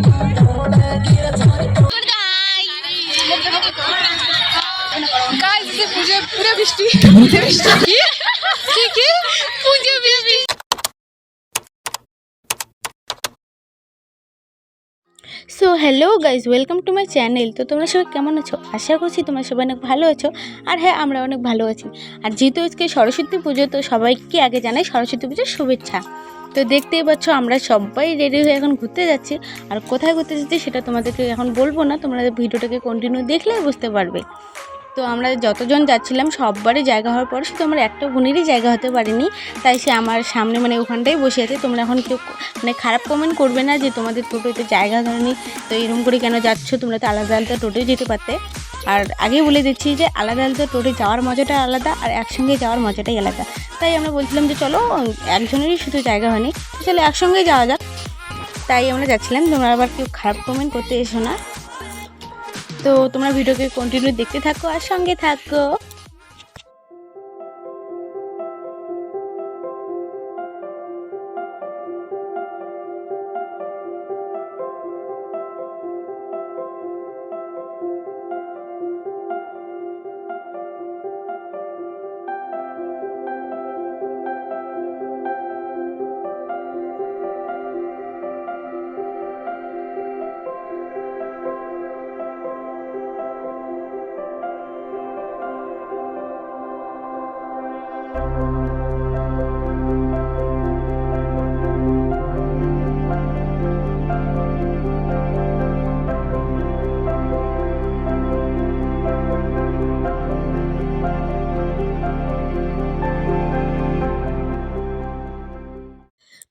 So hello guys, welcome to my channel. তো তোমরা সবাই কেমন আছো? আশা করছি তোমরা সবাই অনেক ভালো আছো। আর হ্যাঁ, আমরা অনেক ভালো আছি। আর যেহেতু আজকে সরস্বতী পুজো, তো সবাইকে আগে জানাই সরস্বতী পুজোর শুভেচ্ছা। তো দেখতেই পাচ্ছ আমরা সবাই রেডি হয়ে এখন ঘুরতে যাচ্ছি। আর কোথায় ঘুরতে যাচ্ছি সেটা তোমাদেরকে এখন বলবো না, তোমরা ভিডিওটাকে কন্টিনিউ দেখলেই বুঝতে পারবে। তো আমরা যতজন যাচ্ছিলাম সববারই জায়গা হওয়ার পরে শুধু আমার একটা বোনেরই জায়গা হতে পারিনি, তাই সে আমার সামনে মানে ওখানটাই বসে আছে। তোমরা এখন কেউ মানে খারাপ কমেন্ট করবে না যে তোমাদের টোটোতে জায়গা ধরেনি, তো এরকম করে কেন যাচ্ছ, তোমরা তো আলাদা আলাদা টোটোয় যেতে পারতে। আর আগে বলে দিচ্ছি যে আলাদা আলাদা টোটোয় যাওয়ার মজাটা আলাদা, আর একসঙ্গে যাওয়ার মজাটাই আলাদা। তাই আমরা বলছিলাম যে চলো, একজনেরই শুধু জায়গা হয়নি, চলো একসঙ্গে যাওয়া যাক। তাই আমরা যাচ্ছিলাম, তোমরা আবার কেউ খারাপ কমেন্ট করতে এসো না। তো তোমরা ভিডিওকে কন্টিনিউ দেখতে থাকো আর সঙ্গে থাকো।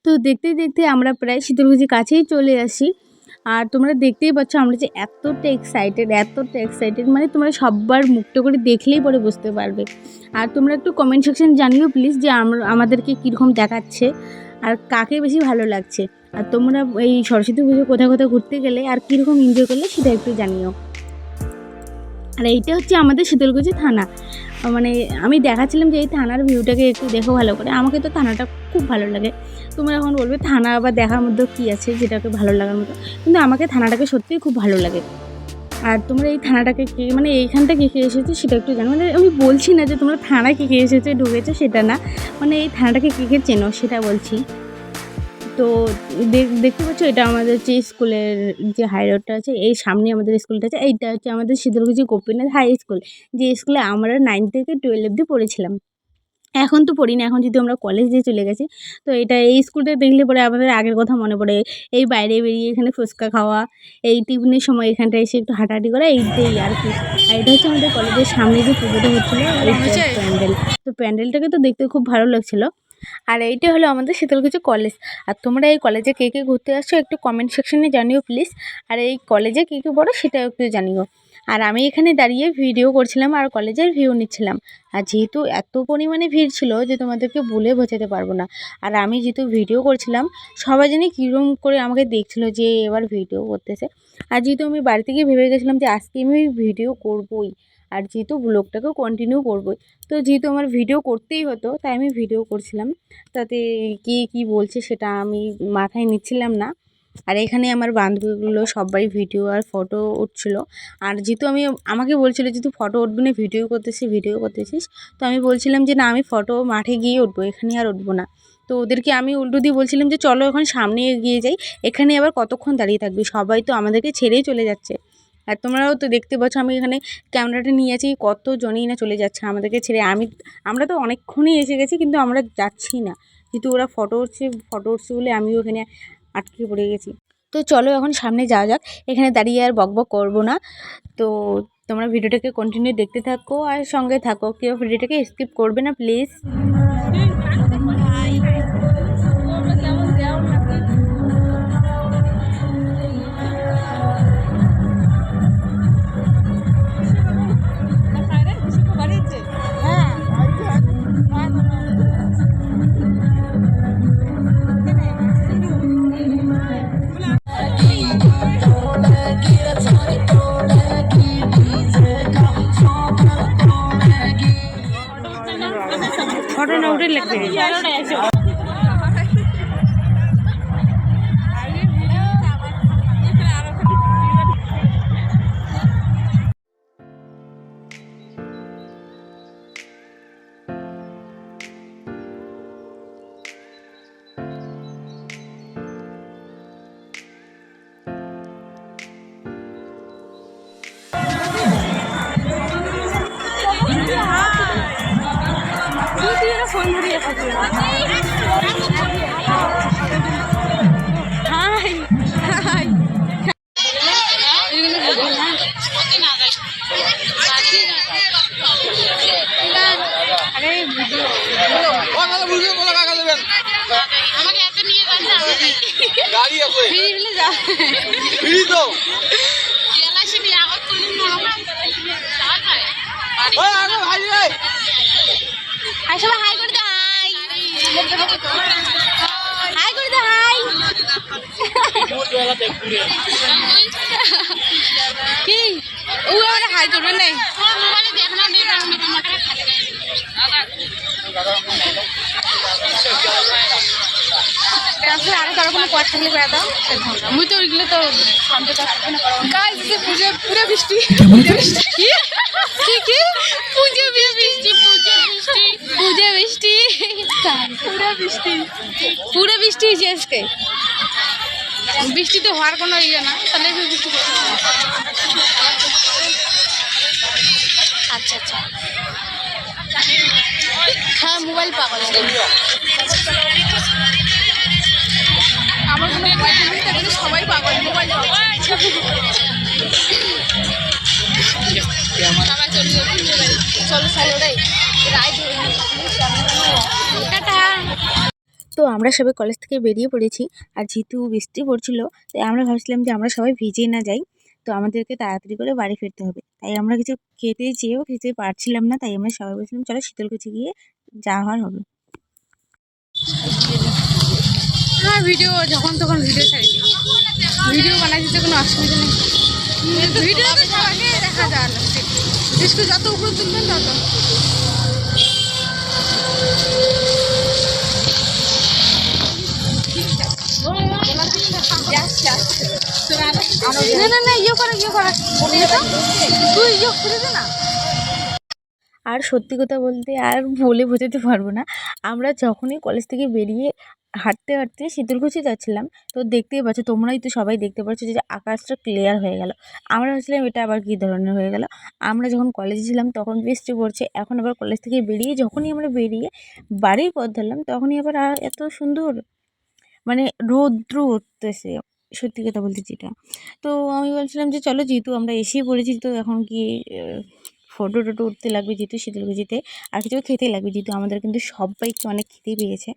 তো দেখতে দেখতে আমরা প্রায় শীতলকুচির কাছেই চলে আসি। আর তোমরা দেখতেই পাচ্ছ আমরা যে এতটা এক্সাইটেড, মানে তোমরা সবার মুখটা করে দেখলেই পরে বুঝতে পারবে। আর তোমরা একটু কমেন্ট সেকশন জানিও প্লিজ যে আমাদেরকে কীরকম দেখাচ্ছে আর কাকে বেশি ভালো লাগছে। আর তোমরা এই সরস্বতী পুজো কোথায় কোথায় ঘুরতে গেলে আর কীরকম এনজয় করলে সেটা একটু জানিও। আর এইটা হচ্ছে আমাদের শীতলকুচি থানা। মানে আমি দেখাচ্ছিলাম যে এই থানার ভিউটাকে একটু দেখো ভালো করে। আমাকে তো থানাটা খুব ভালো লাগে। তোমরা এখন বলবে থানা আবার দেখার মধ্যে কী আছে যেটাকে ভালো লাগার মতো, কিন্তু আমাকে থানাটাকে সত্যিই খুব ভালো লাগে। আর তোমরা এই থানাটাকে কে মানে এইখানটা কে কে এসেছো সেটা একটু জানো। মানে আমি বলছি না যে তোমরা থানায় কে কে এসেছো ঢুকেছো, সেটা না, মানে এই থানাটাকে কে কে চেনো সেটা বলছি। তো দেখতে পাচ্ছ এটা আমাদের যে স্কুলের যে হাই রোডটা আছে, এই সামনে আমাদের স্কুলটা আছে। এইটা হচ্ছে আমাদের শীতলকুচি গোপীনাথ হাই স্কুল, যে স্কুলে আমরা 9 থেকে 12 অবধি পড়েছিলাম। এখন তো পড়ি না, এখন যদি আমরা কলেজে চলে গেছি। তো এই স্কুলটা দেখলে পরে আমাদের আগের কথা মনে পড়ে। এই বাইরে বেরিয়ে এখানে ফুচকা খাওয়া, এই টিফিনের সময় এখানটায় এসে একটু হাঁটাহাঁটি করা, এইটাই আর কি। আর এটা হচ্ছে আমাদের কলেজের সামনে যে পুজোটা হচ্ছিলো এই প্যান্ডেল। তো প্যান্ডেলটাকে তো দেখতে খুব ভালো লাগছিলো। আর এইটা হলো আমাদের শীতলকুচি কলেজ। আর তোমরা এই কলেজে কে কে ঘুরতে আসছো একটু কমেন্ট সেকশনে জানিও প্লিজ। আর এই কলেজে কে কে পড়ো সেটাও একটু জানিও। আর আমি এখানে দাঁড়িয়ে ভিডিও করছিলাম আর কলেজের ভিউ নিচ্ছিলাম। আর যেহেতু এত পরিমাণে ভিড় ছিল যে তোমাদেরকে বলে বোঝাতে পারবো না। আর আমি যেহেতু ভিডিও করছিলাম, সবাই জানি কীরকম করে আমাকে দেখছিলো যে এবার ভিডিও করতেছে। আর যেহেতু আমি বাড়ি থেকে ভেবে গেছিলাম যে আজকে আমি ভিডিও করবই, আর যেহেতু ব্লগটাকেও কন্টিনিউ করবই, তো যেহেতু আমার ভিডিও করতেই হতো তাই আমি ভিডিও করছিলাম। তাতে কে কী বলছে সেটা আমি মাথায় নিচ্ছিলাম না। আর এখানে আমার বান্ধবীগুলো সবাই ভিডিও আর ফটো উঠছিলো। আর যেহেতু আমাকে বলছিলো যে তুই ফটো উঠবি না, ভিডিও করতেছিস, তো আমি বলছিলাম যে না, আমি ফটো মাঠে গিয়ে উঠবো, এখানে আর উঠবো না। তো ওদেরকে আমি উল্টো দিয়ে বলছিলাম যে চলো এখন সামনে এগিয়ে যাই, এখানে আবার কতক্ষণ দাঁড়িয়ে থাকবি, সবাই তো আমাদেরকে ছেড়েই চলে যাচ্ছে। আর তোমরাও তো দেখতে পাচ্ছ আমি এখানে ক্যামেরাটা নিয়ে আছি, কতজনই না চলে যাচ্ছে আমাদেরকে ছেড়ে। আমরা তো অনেকক্ষণই এসে গেছি, কিন্তু আমরা যাচ্ছি না, যেহেতু ওরা ফটো উঠছে বলে আমিও এখানে আটকে পড়ে গেছি। তো চলো এখন সামনে যাওয়া যাক, এখানে দাঁড়িয়ে আর বকবক করবো না। তো তোমরা ভিডিওটাকে কন্টিনিউ দেখতে থাকো আর সঙ্গে থাকো, কেউ ভিডিওটাকে স্কিপ করবে না প্লিজ। ফটো না উঠে লিখবে। সবাই হাই করে দে, হাই করে দে, হাই কি ও ওরা হাই করবে না আরো কারো কোনো পথ থাকলে করে দাও মুই তো ওইগুলো তো পুরো বৃষ্টি কি পুজো বৃষ্টি পুজো বৃষ্টি পুরো বৃষ্টি হয়েছে আজকে বৃষ্টি তো হওয়ার কোনো ইয়ে না তাহলে বৃষ্টি আচ্ছা আচ্ছা হ্যাঁ মোবাইল পাগল আমার কোনো সবাই পাগল মোবাইল তো আমরা সবাই কলেজ থেকে বেরিয়ে পড়েছি আর যেহেতু বৃষ্টি পড়ছিল তাই আমরা ভাবছিলাম যে আমরা সবাই ভিজে না যাই তো আমাদেরকে তাড়াতাড়ি করে বাড়ি ফিরতে হবে তাই আমরা কিছু খেতে চেয়েও খেতে পারছিলাম না তাই আমরা সবাই বলছিলাম চলো শীতলকুচি গিয়ে যাওয়ার হবে। হ্যাঁ ভিডিও যখন তখন ভিডিও ছাড়ি ভিডিও বানাইতে কোনো অসুবিধা নেই ভিডিও তো সবাইকে দেখা যায় না বিস্কু যত উপরে তুলবেন তত না না ইয়ে করে তুই ইয়ে করে দে না। আর সত্যি কথা বলতে আর বলে বোঝাতে পারবো না আমরা যখনই কলেজ থেকে বেরিয়ে হাঁটতে হাঁটতে শীতলকুচি যাচ্ছিলাম তো দেখতেই পাচ্ছ তোমরাই তো সবাই দেখতে পাচ্ছ যে আকাশটা ক্লিয়ার হয়ে গেল আমরা ভাবছিলাম এটা আবার কী ধরনের হয়ে গেল আমরা যখন কলেজে ছিলাম তখন বৃষ্টি পড়ছে এখন আবার কলেজ থেকে বেরিয়ে যখনই আমরা বেরিয়ে বাড়ির পথ ধরলাম তখনই আবার এত সুন্দর মানে রৌদ্র উঠতেছে সত্যি কথা বলতে যেটা তো আমি বলছিলাম যে চলো যেহেতু আমরা এসেই পড়েছি তো এখন কি ফটো টোটো উঠতে লাগবে যেহেতু শীতলকুচিতে আর কিছু খেতেই লাগবে যেহেতু আমাদের কিন্তু সবাইকে অনেক খেতেই পেয়েছে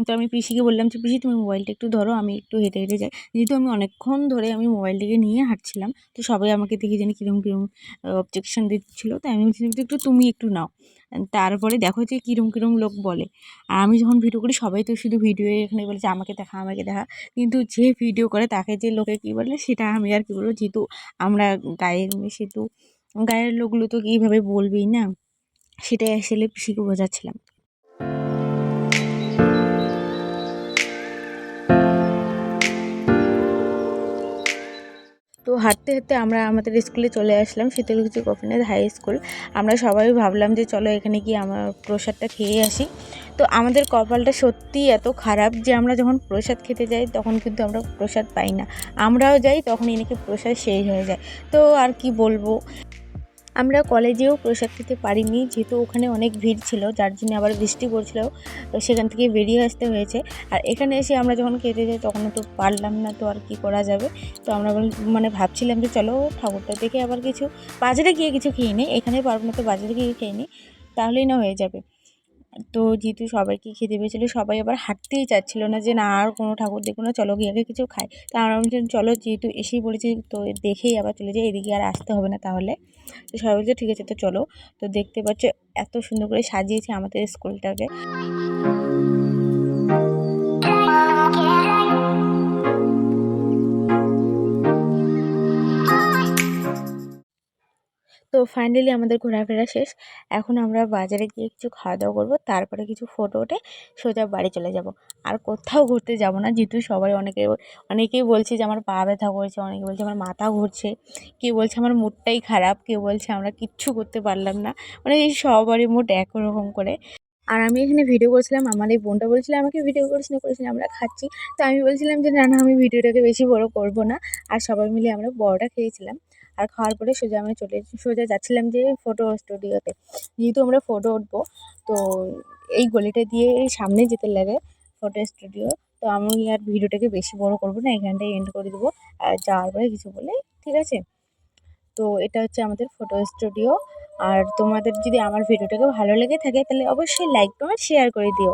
তো আমি পিসিকে বললাম যে পিসি তুমি মোবাইলটা একটু ধরো আমি একটু হেঁটে হেঁটে যাই যেহেতু আমি অনেকক্ষণ ধরে আমি মোবাইলটিকে নিয়ে হাঁটছিলাম তো সবাই আমাকে দেখে জানি কীরকম কীরকম অবজেকশন দিচ্ছিলো তাই আমি বলছিলাম যে একটু তুমি একটু নাও তারপরে দেখো যে কীরকম লোক বলে আর আমি যখন ভিডিও করি সবাই তো শুধু ভিডিও এখানে বলে যে আমাকে দেখা কিন্তু যে ভিডিও করে তাকে যে লোকে কী বলে সেটা আমি আর কী বলবো যেহেতু আমরা গায়ের মেয়ে সেহেতু গায়ের লোকগুলো তো কীভাবে বলবেই না সেটাই আসলে পিসিকে বোঝাচ্ছিলাম। তো হাঁটতে হাঁটতে আমরা আমাদের স্কুলে চলে আসলাম শীতলকুচি গোপীনাথ হাই স্কুল আমরা সবাই ভাবলাম যে চলো এখানে গিয়ে আমার প্রসাদটা খেয়ে আসি তো আমাদের কপালটা সত্যিই এত খারাপ যে আমরা যখন প্রসাদ খেতে যাই তখন কিন্তু আমরা প্রসাদ পাই না আমরাও যাই তখন এনেকে প্রসাদ শেষ হয়ে যায় তো আর কি বলবো আমরা কলেজেও প্রসাদ খেতে পারিনি যেহেতু ওখানে অনেক ভিড় ছিল যার জন্য আবার বৃষ্টি পড়ছিল তো সেখান থেকে বেরিয়ে আসতে হয়েছে আর এখানে এসে আমরা যখন খেতে যাই তখন তো পারলাম না তো আর কি করা যাবে তো আমরা মানে ভাবছিলাম যে চলো ঠাকুরটা দেখে আবার কিছু বাজারে গিয়ে কিছু খেয়ে নিই এখানে পারবো না তো বাজারে গিয়ে খেয়ে নিই তাহলেই না হয়ে যাবে তো যেহেতু সবাইকে খেতে পেয়েছিলো সবাই আবার হাঁটতেই চাচ্ছিলো না যে না আর কোনো ঠাকুর দেখবো না চলো গিয়ে আগে কিছু খাই তা আমরা বলছিলাম চলো যেহেতু এসেই বলেছি তো দেখেই আবার চলে যাই এদিকে আর আসতে হবে না তাহলে তো সবাই বলছে ঠিক আছে তো চলো তো দেখতে পাচ্ছ এত সুন্দর করে সাজিয়েছে আমাদের স্কুলটাকে তো ফাইনালি আমাদের ঘোরাফেরা শেষ এখন আমরা বাজারে গিয়ে কিছু খাওয়া দাওয়া করবো তারপরে কিছু ফটো উঠে সোজা বাড়ি চলে যাব আর কোথাও ঘুরতে যাব না যেহেতু সবাই অনেকেই বলছে যে আমার পা ব্যথা করছে অনেকে বলছে আমার মাথা ঘুরছে কেউ বলছে আমার মুডটাই খারাপ কেউ বলছে আমরা কিচ্ছু করতে পারলাম না মানে এই সবারই মুড একরকম করে আর আমি এখানে ভিডিও করছিলাম আমার এই বোনটা বলছিল আমাকে ভিডিও করিস না আমরা খাচ্ছি তো আমি বলছিলাম যে না আমি ভিডিওটাকে বেশি বড় করব না আর সবাই মিলে আমরা বড়টা খেয়েছিলাম আর খাওয়ার পরে সোজা যাচ্ছিলাম যে ফটো স্টুডিওতে। যেহেতু আমরা ফটো উঠবো, তো এই গলিটা দিয়ে এই সামনে যেতে লাগে ফটো স্টুডিও। তো আমি আর ভিডিওটাকে বেশি বড় করব না, এখানটায় এন্ড করে দেবো। আর যাওয়ার পরে কিছু বলে, ঠিক আছে? তো এটা হচ্ছে আমাদের ফটো স্টুডিও। আর তোমাদের যদি আমার ভিডিওটাকে ভালো লেগে থাকে তাহলে অবশ্যই লাইক কমেন্ট শেয়ার করে দিও।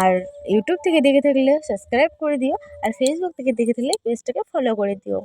আর ইউটিউব থেকে দেখে থাকলে সাবস্ক্রাইব করে দিও। আর ফেসবুক থেকে দেখে থাকলে পেজটাকে ফলো করে দিও।